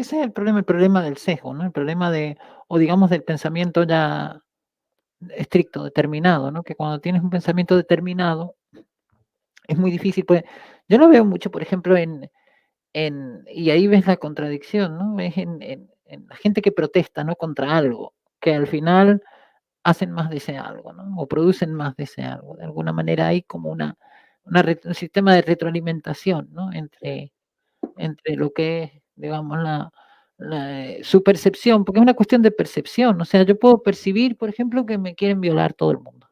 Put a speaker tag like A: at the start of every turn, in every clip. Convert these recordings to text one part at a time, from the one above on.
A: que ese es el problema del sesgo, ¿no? El problema de, o digamos, del pensamiento ya estricto, determinado, ¿no? Que cuando tienes un pensamiento determinado es muy difícil, pues yo lo veo mucho, por ejemplo, y ahí ves la contradicción, ¿no? Ves en la gente que protesta, ¿no? Contra algo, que al final hacen más de ese algo, ¿no? O producen más de ese algo. De alguna manera hay como un sistema de retroalimentación, ¿no? Entre lo que es, digamos, su percepción, porque es una cuestión de percepción. O sea, yo puedo percibir, por ejemplo, que me quieren violar todo el mundo.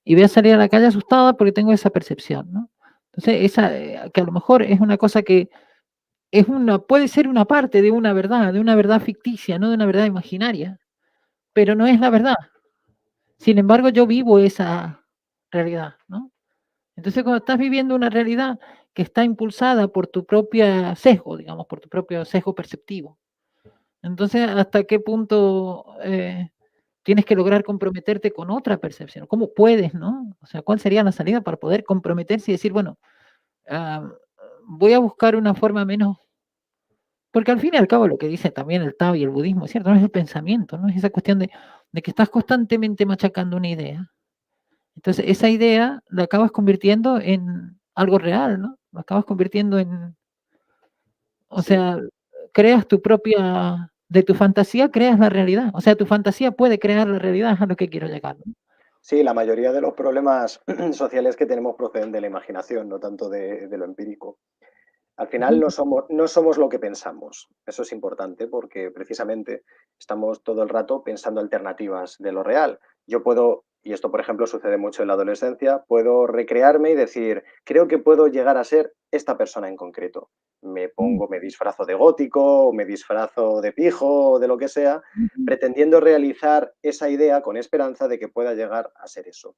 A: Y voy a salir a la calle asustada porque tengo esa percepción, ¿no? Entonces, que a lo mejor es una cosa que puede ser una parte de una verdad ficticia, no de una verdad imaginaria, pero no es la verdad. Sin embargo, yo vivo esa realidad, ¿no? Entonces, cuando estás viviendo una realidad que está impulsada por tu propio sesgo, digamos, por tu propio sesgo perceptivo, entonces, ¿hasta qué punto tienes que lograr comprometerte con otra percepción? ¿Cómo puedes, no? O sea, ¿cuál sería la salida para poder comprometerse y decir, bueno, ah, voy a buscar una forma menos. Porque al fin y al cabo lo que dice también el Tao y el budismo, ¿cierto? No es el pensamiento, ¿no? Es esa cuestión de que estás constantemente machacando una idea. Entonces, esa idea la acabas convirtiendo en algo real, ¿no? La acabas convirtiendo o
B: Sí.
A: sea, creas de tu fantasía creas la realidad. O sea, tu fantasía puede crear la realidad, es a lo que quiero llegar, ¿no?
B: Sí, la mayoría de los problemas sociales que tenemos proceden de la imaginación, no tanto de lo empírico. Al final
A: Ujú.
B: no somos lo que pensamos. Eso es importante porque precisamente estamos todo el rato pensando alternativas de lo real. Yo puedo, y esto por ejemplo sucede mucho en la adolescencia, puedo recrearme y decir, creo que puedo llegar a ser esta persona en concreto. Me disfrazo de gótico, o me disfrazo de pijo o de lo que sea,
A: Ujú.
B: pretendiendo realizar esa idea con esperanza de que pueda llegar a ser eso.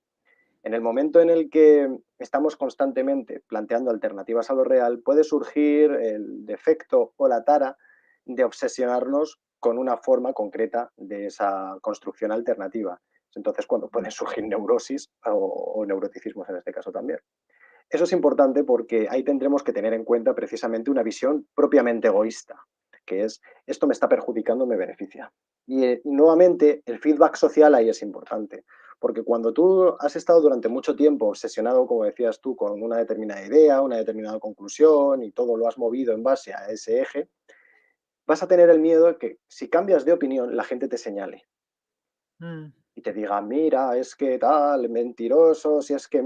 B: En el momento en el que estamos constantemente planteando alternativas a lo real, puede surgir el defecto o la tara de obsesionarnos con una forma concreta de esa construcción alternativa. Entonces, cuando pueden surgir neurosis o neuroticismos en este caso también. Eso es importante porque ahí tendremos que tener en cuenta precisamente una visión propiamente egoísta, que es esto me está perjudicando, me beneficia. Y nuevamente el feedback social ahí es importante, porque cuando tú has estado durante mucho tiempo obsesionado, como decías tú, con una determinada idea, una determinada conclusión y todo lo has movido en base a ese eje, vas a tener el miedo de que si cambias de opinión la gente te señale
A: Mm,
B: y te diga, mira, es que tal, mentiroso, si es que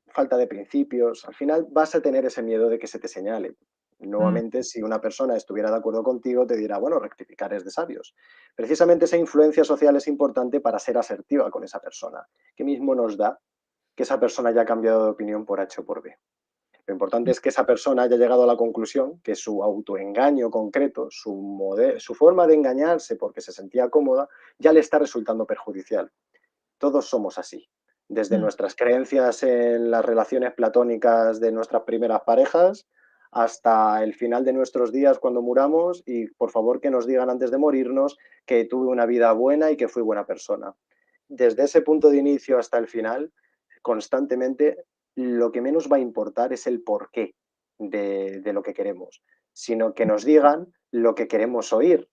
B: falta de principios, al final vas a tener ese miedo de que se te señale.
A: mm,
B: Nuevamente, si una persona estuviera de acuerdo contigo, te dirá, bueno, rectificar es de sabios. Precisamente esa influencia social es importante para ser asertiva con esa persona. ¿Qué mismo nos da que esa persona haya cambiado de opinión por H o por B? Lo importante
A: mm,
B: es que esa persona haya llegado a la conclusión que su autoengaño concreto, su forma de engañarse porque se sentía cómoda, ya le está resultando perjudicial. Todos somos así. Desde
A: mm.
B: nuestras creencias en las relaciones platónicas de nuestras primeras parejas hasta el final de nuestros días cuando muramos y por favor que nos digan antes de morirnos que tuve una vida buena y que fui buena persona. Desde ese punto de inicio hasta el final, constantemente lo que menos va a importar es el porqué de lo que queremos, sino que nos digan lo que queremos oír.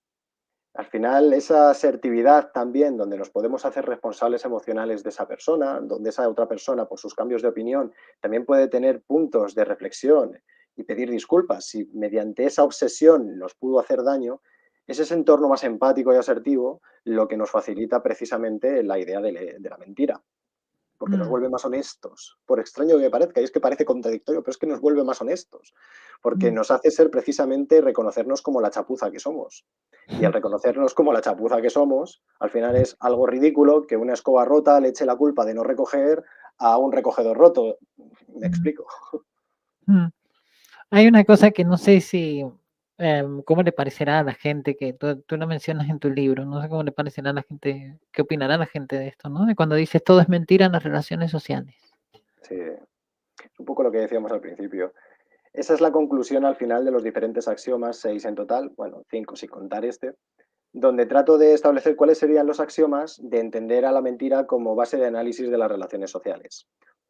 B: Al final, esa asertividad también, donde nos podemos hacer responsables emocionales de esa persona, donde esa otra persona, por sus cambios de opinión, también puede tener puntos de reflexión y pedir disculpas si mediante esa obsesión nos pudo hacer daño, es ese entorno más empático y asertivo lo que nos facilita precisamente la idea de la mentira, porque nos
A: Mm,
B: vuelve más honestos, por extraño que parezca, y es que parece contradictorio, pero es que nos vuelve más honestos, porque
A: mm.
B: nos hace ser precisamente reconocernos como la chapuza que somos. Y al reconocernos como la chapuza que somos, al final es algo ridículo que una escoba rota le eche la culpa de no recoger a un recogedor roto. ¿Me
A: Mm,
B: explico?
A: mm. Hay una cosa que no sé si, cómo le parecerá a la gente que tú lo mencionas en tu libro, no sé cómo le parecerá a la gente, qué opinará la gente de esto, ¿no? De cuando dices todo es mentira en las relaciones sociales.
B: Sí, es un poco lo que decíamos al principio. Esa es la conclusión al final de los diferentes axiomas, 6 en total, bueno, 5 sin contar este, donde trato de establecer cuáles serían los axiomas de entender a la mentira como base de análisis de las relaciones sociales.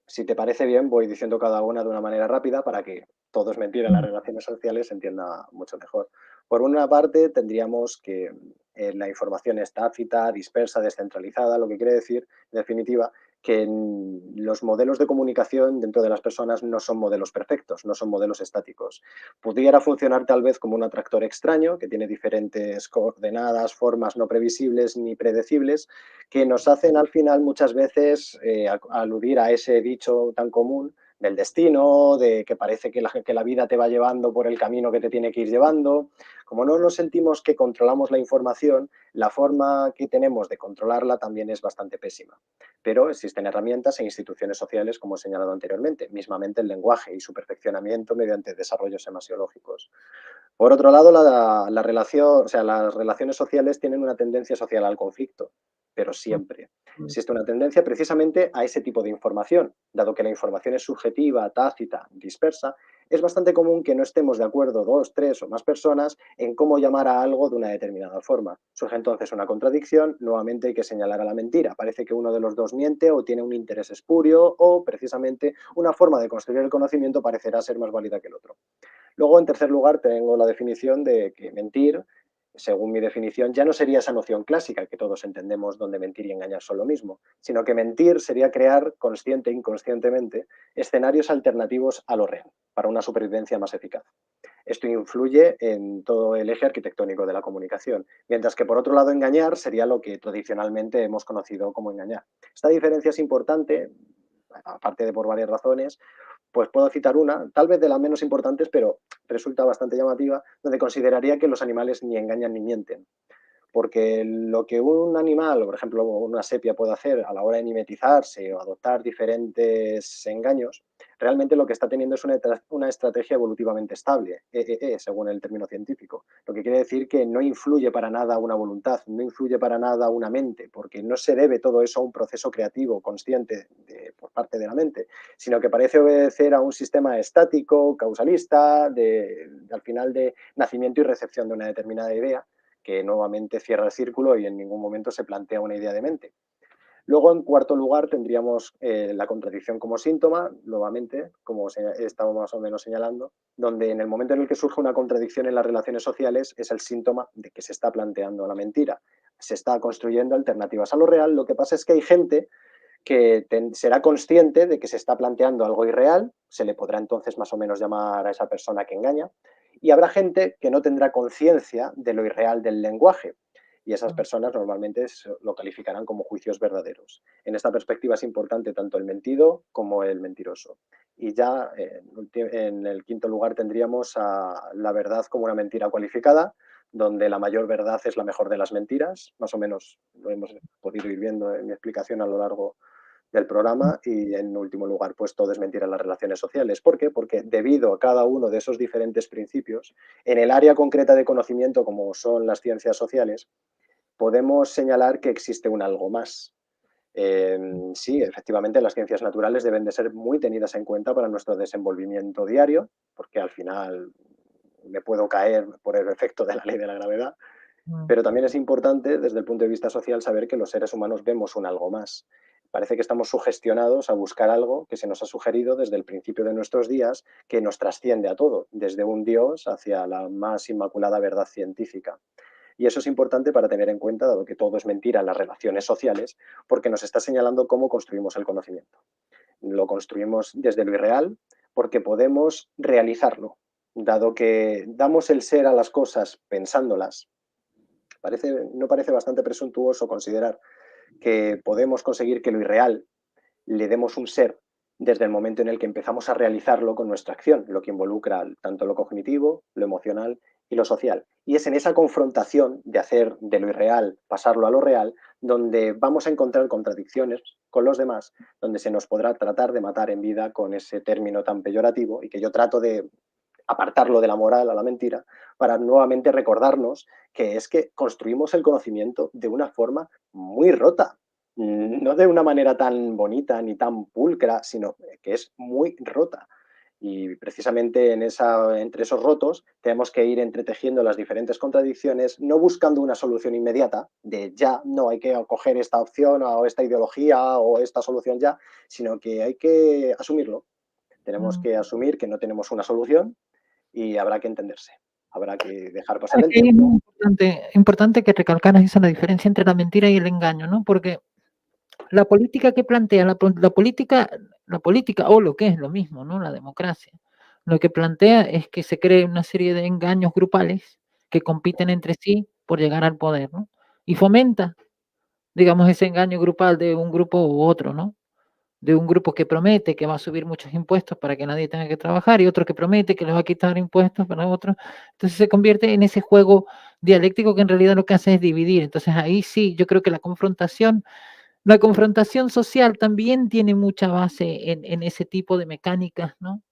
B: Si te parece bien, voy diciendo cada una de una manera rápida para que todo es mentira en las
A: Mm,
B: relaciones sociales se entienda mucho mejor. Por una parte, tendríamos que la información es tácita, dispersa, descentralizada, lo que quiere decir, en definitiva, que los modelos de comunicación dentro de las personas no son modelos perfectos, no son modelos estáticos. Pudiera funcionar tal vez como un atractor extraño, que tiene diferentes coordenadas, formas no previsibles ni predecibles, que nos hacen al final muchas veces aludir a ese dicho tan común del destino, de que parece que la vida te va llevando por el camino que te tiene que ir llevando. Como no nos sentimos que controlamos la información, la forma que tenemos de controlarla también es bastante pésima. Pero existen herramientas e instituciones sociales, como he señalado anteriormente, mismamente el lenguaje y su perfeccionamiento mediante desarrollos semasiológicos. Por otro lado, la relación, o sea, las relaciones sociales tienen una tendencia social al conflicto, pero
A: mm,
B: siempre.
A: mm,
B: Existe una tendencia precisamente a ese tipo de información. Dado que la información es subjetiva, tácita, dispersa, es bastante común que no estemos de acuerdo dos, tres o más personas en cómo llamar a algo de una determinada forma. Surge entonces una contradicción, nuevamente hay que señalar a la mentira. Parece que uno de los dos miente o tiene un interés espurio o precisamente una forma de construir el conocimiento parecerá ser más válida que el otro. Luego, en tercer lugar, tengo la definición de que mentir, según mi definición, ya no sería esa noción clásica que todos entendemos donde mentir y engañar son lo mismo, sino que mentir sería crear consciente e inconscientemente escenarios alternativos a lo real para una supervivencia más eficaz. Esto influye en todo el eje arquitectónico de la comunicación, mientras que por otro lado engañar sería lo que tradicionalmente hemos conocido como engañar. Esta diferencia es importante, aparte de por varias razones, pues puedo citar una, tal vez de las menos importantes, pero resulta bastante llamativa, donde consideraría que los animales ni engañan ni mienten. Porque lo que un animal, por ejemplo, una sepia puede hacer a la hora de mimetizarse o adoptar diferentes engaños, realmente lo que está teniendo es una estrategia evolutivamente estable, según el término científico. Lo que quiere decir que no influye para nada una voluntad, no influye para nada una mente, porque no se debe todo eso a un proceso creativo consciente por parte de la mente, sino que parece obedecer a un sistema estático, causalista, al final de nacimiento y recepción de una determinada idea, que nuevamente cierra el círculo y en ningún momento se plantea una idea de mente. Luego, en cuarto lugar, tendríamos la contradicción como síntoma, nuevamente, como he estado más o menos señalando, donde en el momento en el que surge una contradicción en las relaciones sociales es el síntoma de que se está planteando la mentira. Se está construyendo alternativas a lo real. Lo que pasa es que hay gente que será consciente de que se está planteando algo irreal, se le podrá entonces más o menos llamar a esa persona que engaña, y habrá gente que no tendrá conciencia de lo irreal del lenguaje, y esas
A: mm.
B: personas normalmente lo calificarán como juicios verdaderos. En esta perspectiva es importante tanto el mentido como el mentiroso. Y ya en el quinto lugar tendríamos a la verdad como una mentira cualificada, donde la mayor verdad es la mejor de las mentiras, más o menos lo hemos podido ir viendo en mi explicación a lo largo del programa, y en último lugar, pues todo es mentira en las relaciones sociales. ¿Por qué? Porque debido a cada uno de esos diferentes principios, en el área concreta de conocimiento, como son las ciencias sociales, podemos señalar que existe un algo más. Sí, efectivamente, las ciencias naturales deben de ser muy tenidas en cuenta para nuestro desenvolvimiento diario, porque al final me puedo caer por el efecto de la ley de la gravedad,
A: Mm,
B: pero también es importante, desde el punto de vista social, saber que los seres humanos vemos un algo más. Parece que estamos sugestionados a buscar algo que se nos ha sugerido desde el principio de nuestros días, que nos trasciende a todo, desde un Dios hacia la más inmaculada verdad científica. Y eso es importante para tener en cuenta, dado que todo es mentira en las relaciones sociales, porque nos está señalando cómo construimos el conocimiento. Lo construimos desde lo irreal porque podemos realizarlo. Dado que damos el ser a las cosas pensándolas, no parece bastante presuntuoso considerar que podemos conseguir que lo irreal le demos un ser desde el momento en el que empezamos a realizarlo con nuestra acción, lo que involucra tanto lo cognitivo, lo emocional y lo social. Y es en esa confrontación de hacer de lo irreal pasarlo a lo real donde vamos a encontrar contradicciones con los demás, donde se nos podrá tratar de matar en vida con ese término tan peyorativo y que yo trato de apartarlo de la moral a la mentira, para nuevamente recordarnos que es que construimos el conocimiento de una forma muy rota, no de una manera tan bonita ni tan pulcra, sino que es muy rota. Y precisamente entre esos rotos tenemos que ir entretejiendo las diferentes contradicciones, no buscando una solución inmediata de ya, no hay que coger esta opción o esta ideología o esta solución ya, sino que hay que asumirlo. Tenemos
A: Mm.
B: que asumir que no tenemos una solución y habrá que entenderse. Habrá que dejar pasar
A: Es
B: el
A: que ahí es
B: tiempo.
A: muy importante que recalcaras esa la diferencia entre la mentira y el engaño, ¿no? Porque la política que plantea, la política, o lo que es lo mismo, ¿no? La democracia, lo que plantea es que se cree una serie de engaños grupales que compiten entre sí por llegar al poder, ¿no? Y fomenta, digamos, ese engaño grupal de un grupo u otro, ¿no? De un grupo que promete que va a subir muchos impuestos para que nadie tenga que trabajar y otro que promete que les va a quitar impuestos para otro. Entonces se convierte en ese juego dialéctico que en realidad lo que hace es dividir. Entonces ahí sí, yo creo que la confrontación social también tiene mucha base en ese tipo de mecánicas, ¿no?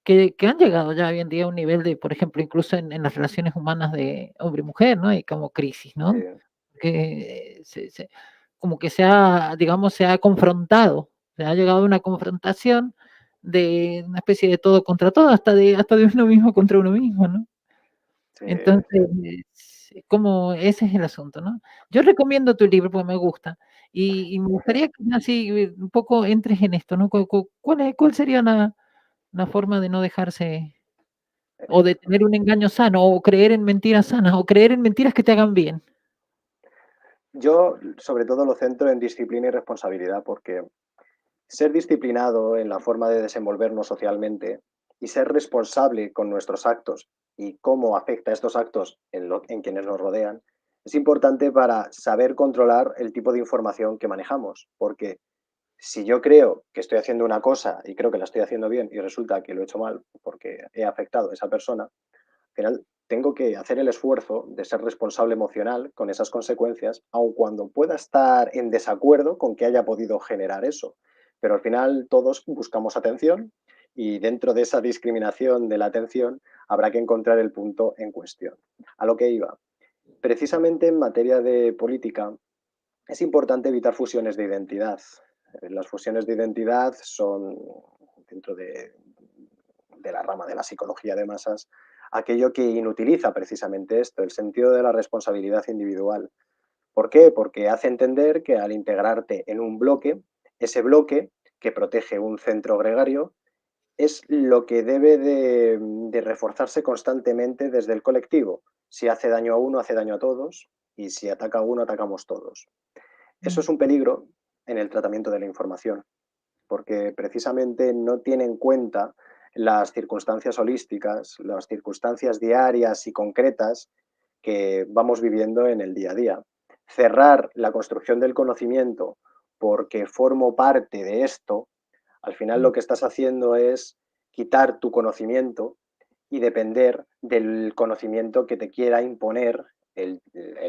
A: Que han llegado ya hoy en día a un nivel de, por ejemplo, incluso en las relaciones humanas de hombre y mujer, ¿no? Hay como crisis, ¿no?
B: eh,
A: Que como que digamos, se ha confrontado, se ha llegado a una confrontación de una especie de todo contra todo, hasta de uno mismo contra uno mismo, ¿no?
B: sí,
A: Entonces, como ese es el asunto, ¿no? Yo recomiendo tu libro porque me gusta y me gustaría que así un poco entres en esto, ¿no? ¿Cuál sería la forma de no dejarse o de tener un engaño sano o creer en mentiras sanas o creer en mentiras que te hagan bien?
B: Yo sobre todo lo centro en disciplina y responsabilidad, porque ser disciplinado en la forma de desenvolvernos socialmente y ser responsable con nuestros actos y cómo afecta estos actos en quienes nos rodean, es importante para saber controlar el tipo de información que manejamos. Porque si yo creo que estoy haciendo una cosa y creo que la estoy haciendo bien y resulta que lo he hecho mal porque he afectado a esa persona, al final tengo que hacer el esfuerzo de ser responsable emocional con esas consecuencias, aun cuando pueda estar en desacuerdo con que haya podido generar eso. Pero al final todos buscamos atención y dentro de esa discriminación de la atención habrá que encontrar el punto en cuestión. A lo que iba. Precisamente en materia de política es importante evitar fusiones de identidad. Las fusiones de identidad son, dentro de la rama de la psicología de masas, aquello que inutiliza precisamente esto, el sentido de la responsabilidad individual. ¿Por qué? Porque hace entender que al integrarte en un bloque, ese bloque que protege un centro gregario es lo que debe de reforzarse constantemente desde el colectivo. Si hace daño a uno, hace daño a todos, y si ataca a uno, atacamos todos. Eso
A: Mm,
B: es un peligro en el tratamiento de la información, porque precisamente no tiene en cuenta las circunstancias holísticas, las circunstancias diarias y concretas que vamos viviendo en el día a día. Cerrar la construcción del conocimiento porque formo parte de esto, al final
A: mm,
B: lo que estás haciendo es quitar tu conocimiento y depender del conocimiento que te quiera imponer el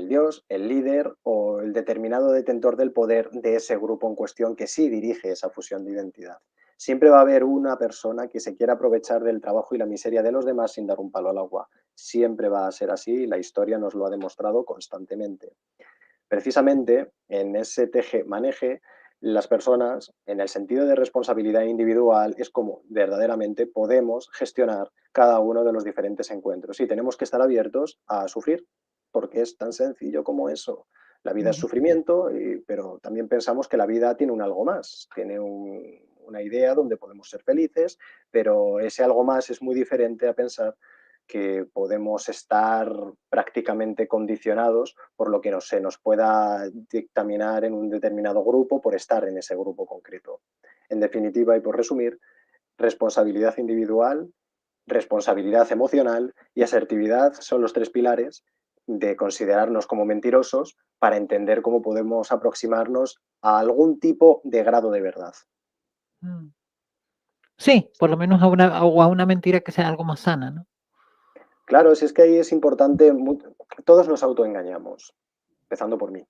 B: dios, el líder o el determinado detentor del poder de ese grupo en cuestión que sí dirige esa fusión de identidad. Siempre va a haber una persona que se quiera aprovechar del trabajo y la miseria de los demás sin dar un palo al agua. Siempre va a ser así y la historia nos lo ha demostrado constantemente. Precisamente en ese teje-maneje, las personas, en el sentido de responsabilidad individual, es como verdaderamente podemos gestionar cada uno de los diferentes encuentros. Y tenemos que estar abiertos a sufrir, porque es tan sencillo como eso. La vida es
A: ujú.
B: sufrimiento, pero también pensamos que la vida tiene un algo más, tiene una idea donde podemos ser felices, pero ese algo más es muy diferente a pensar que podemos estar prácticamente condicionados por lo que se nos pueda dictaminar en un determinado grupo por estar en ese grupo concreto. En definitiva, y por resumir, responsabilidad individual, responsabilidad emocional y asertividad son los tres pilares de considerarnos como mentirosos para entender cómo podemos aproximarnos a algún tipo de grado de verdad.
A: Mm. Sí, por lo menos a una mentira que sea algo más sana, ¿no?
B: Claro, si es que ahí es importante, todos nos autoengañamos, empezando por mí.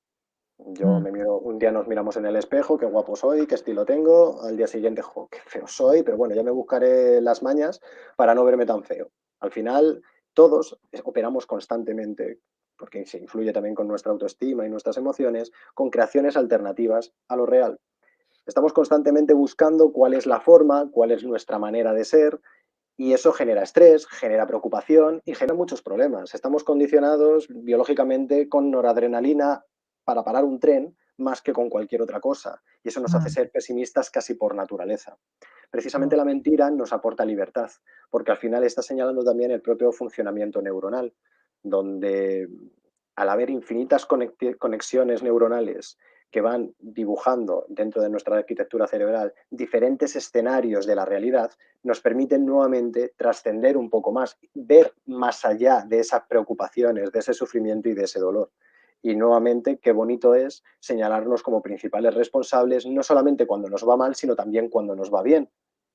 B: Yo
A: Mm,
B: me miro, un día nos miramos en el espejo, qué guapo soy, qué estilo tengo, al día siguiente, jo, qué feo soy, pero bueno, ya me buscaré las mañas para no verme tan feo. Al final, todos operamos constantemente, porque se influye también con nuestra autoestima y nuestras emociones, con creaciones alternativas a lo real. Estamos constantemente buscando cuál es la forma, cuál es nuestra manera de ser Y eso genera estrés, genera preocupación y genera muchos problemas. Estamos condicionados biológicamente con noradrenalina para parar un tren más que con cualquier otra cosa. Y eso nos hace
A: Mm,
B: ser pesimistas casi por naturaleza.
A: mm,
B: Precisamente la mentira nos aporta libertad, porque al final está señalando también el propio funcionamiento neuronal, donde al haber infinitas conexiones neuronales que van dibujando dentro de nuestra arquitectura cerebral diferentes escenarios de la realidad, nos permiten nuevamente trascender un poco más, ver más allá de esas preocupaciones, de ese sufrimiento y de ese dolor. Y nuevamente, qué bonito es señalarnos como principales responsables, no solamente cuando nos va mal, sino también cuando nos va bien.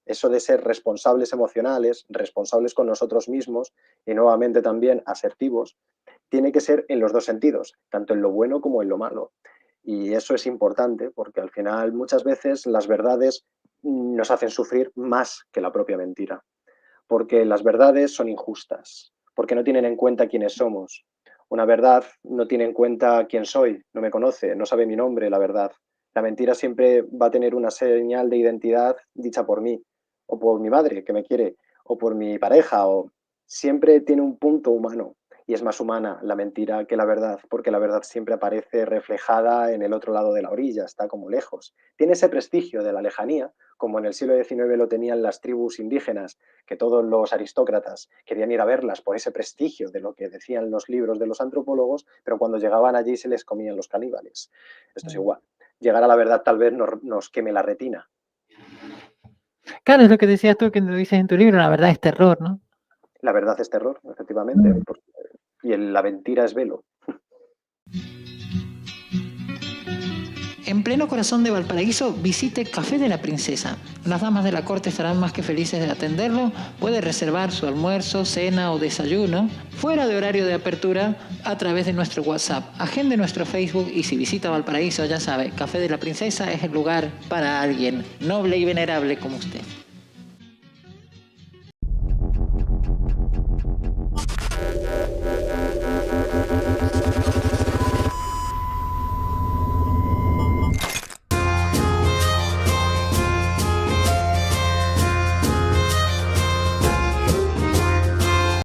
B: Eso de ser responsables emocionales, responsables con nosotros mismos y nuevamente también asertivos, tiene que ser en los dos sentidos, tanto en lo bueno como en lo malo. Y eso es importante porque al final muchas veces las verdades nos hacen sufrir más que la propia mentira, porque las verdades son injustas, porque no tienen en cuenta quiénes somos. Una verdad no tiene en cuenta quién soy, no me conoce, no sabe mi nombre, la verdad. La mentira siempre va a tener una señal de identidad dicha por mí, o por mi madre, que me quiere, o por mi pareja, o siempre tiene un punto humano. Y es más humana la mentira que la verdad, porque la verdad siempre aparece reflejada en el otro lado de la orilla, está como lejos. Tiene ese prestigio de la lejanía, como en el siglo XIX lo tenían las tribus indígenas, que todos los aristócratas querían ir a verlas por ese prestigio de lo que decían los libros de los antropólogos, pero cuando llegaban allí se les comían los caníbales. Esto es
A: mm.
B: igual. Llegar a la verdad tal vez nos queme la retina.
A: Claro, es lo que decías tú, que lo dices en tu libro, la verdad es terror, ¿no?
B: La verdad es terror, efectivamente,
A: Mm.
B: y la mentira es velo.
A: En pleno corazón de Valparaíso, visite Café de la Princesa. Las damas de la corte estarán más que felices de atenderlo. Puede reservar su almuerzo, cena o desayuno fuera de horario de apertura a través de nuestro WhatsApp. Agende nuestro Facebook y si visita Valparaíso, ya sabe, Café de la Princesa es el lugar para alguien noble y venerable como usted.